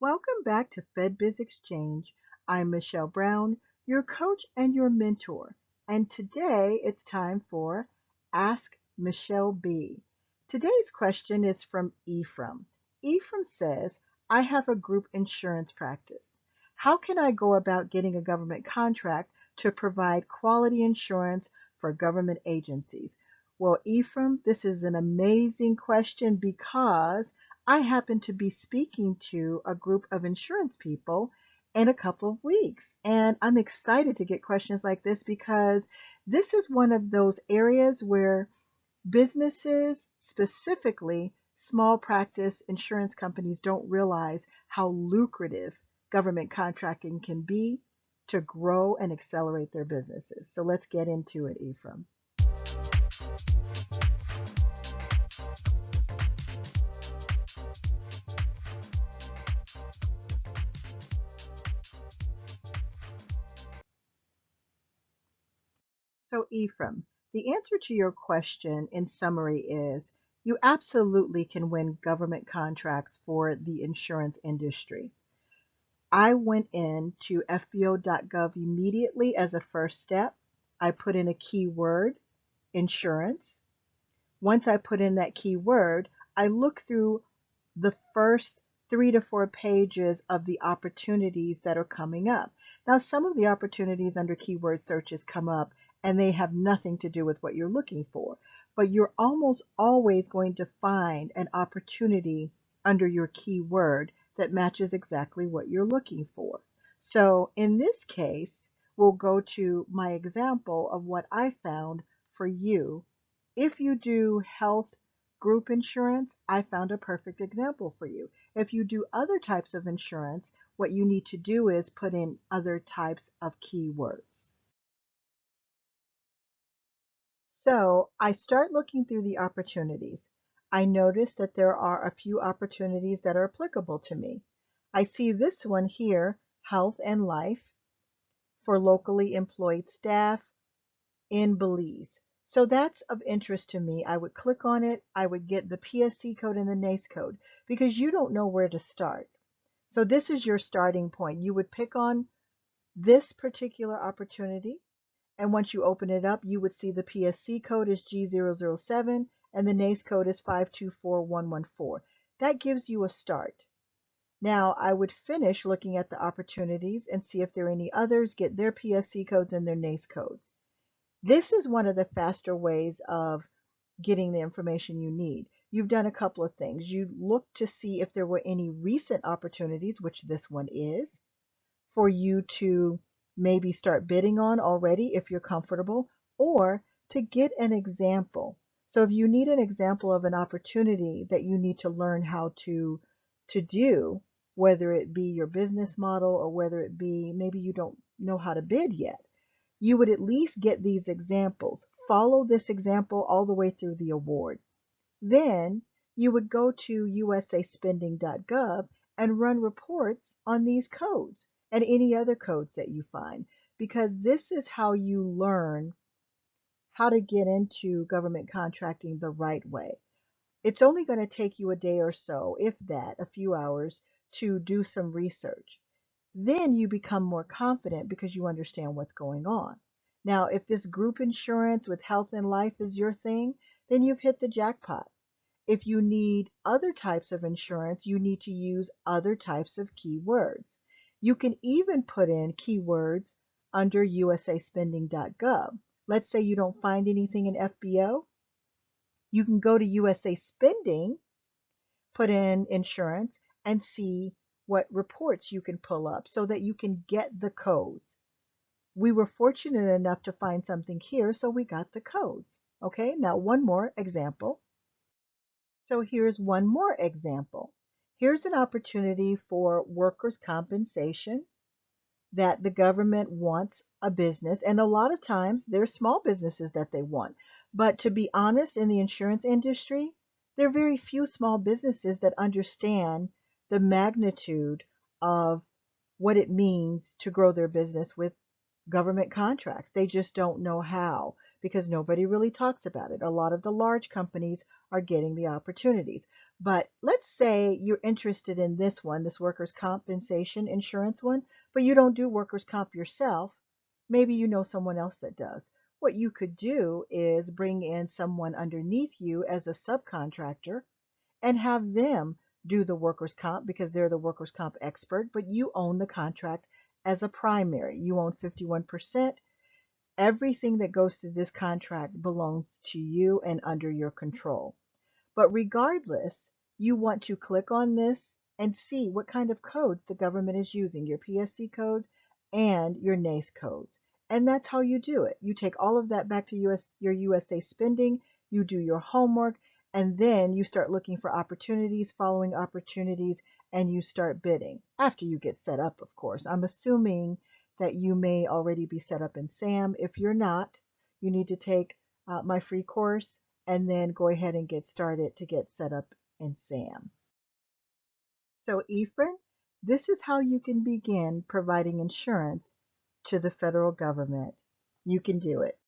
Welcome back to FedBiz Exchange. I'm Michelle Brown, your coach and your mentor. And today it's time for Ask Michelle B. Today's question is from Ephraim. Ephraim says, I have a group insurance practice. How can I go about getting a government contract to provide quality insurance for government agencies? Well, Ephraim, this is an amazing question because I happen to be speaking to a group of insurance people in a couple of weeks. And I'm excited to get questions like this because this is one of those areas where businesses, specifically small practice insurance companies, don't realize how lucrative government contracting can be to grow and accelerate their businesses. So let's get into it, Ephraim. So, Ephraim, the answer to your question in summary is you absolutely can win government contracts for the insurance industry. I went into FBO.gov immediately as a first step. I put in a keyword, insurance. Once I put in that keyword, I look through the first 3 to 4 pages of the opportunities that are coming up. Now, some of the opportunities under keyword searches come up and they have nothing to do with what you're looking for, but you're almost always going to find an opportunity under your keyword that matches exactly what you're looking for. So in this case, we'll go to my example of what I found for you. If you do health group insurance, I found a perfect example for you. If you do other types of insurance, what you need to do is put in other types of keywords. So I start looking through the opportunities. I notice that there are a few opportunities that are applicable to me. I see this one here, health and life for locally employed staff in Belize. So that's of interest to me. I would click on it. I would get the PSC code and the NAICS code because you don't know where to start. So this is your starting point. You would pick on this particular opportunity. And once you open it up, you would see the PSC code is G007 and the NAICS code is 524114. That gives you a start. Now I would finish looking at the opportunities and see if there are any others, get their PSC codes and their NAICS codes. This is one of the faster ways of getting the information you need. You've done a couple of things. You looked to see if there were any recent opportunities, which this one is, for you to maybe start bidding on already if you're comfortable, or to get an example. So if you need an example of an opportunity that you need to learn how to do, whether it be your business model or whether it be maybe you don't know how to bid yet, you would at least get these examples. Follow this example all the way through the award. Then you would go to usaspending.gov and run reports on these codes and any other codes that you find, because this is how you learn how to get into government contracting the right way. It's only going to take you a day or so, if that, a few hours, to do some research. Then you become more confident because you understand what's going on. Now, if this group insurance with health and life is your thing, then you've hit the jackpot. If you need other types of insurance, you need to use other types of keywords. You can even put in keywords under usaspending.gov. Let's say you don't find anything in FBO. You can go to USA Spending, put in insurance, and see what reports you can pull up so that you can get the codes. We were fortunate enough to find something here, so we got the codes. Okay, now one more example. So here's one more example. Here's an opportunity for workers' compensation that the government wants a business, and a lot of times there's small businesses that they want. But to be honest, in the insurance industry, there are very few small businesses that understand the magnitude of what it means to grow their business with government contracts. They just don't know how because nobody really talks about it. A lot of the large companies are getting the opportunities. But let's say you're interested in this one, this workers' compensation insurance one, but you don't do workers' comp yourself. Maybe you know someone else that does. What you could do is bring in someone underneath you as a subcontractor and have them do the workers' comp because they're the workers' comp expert, but you own the contract as a primary. You own 51%. Everything that goes through this contract belongs to you and under your control. But regardless, you want to click on this and see what kind of codes the government is using, your PSC code and your NAICS codes. And that's how you do it. You take all of that back to your USA spending, you do your homework, and then you start looking for opportunities, following opportunities, and you start bidding after you get set up, of course. I'm assuming that you may already be set up in SAM. If you're not, you need to take my free course and then go ahead and get started to get set up in SAM. So Ephraim, this is how you can begin providing insurance to the federal government. You can do it.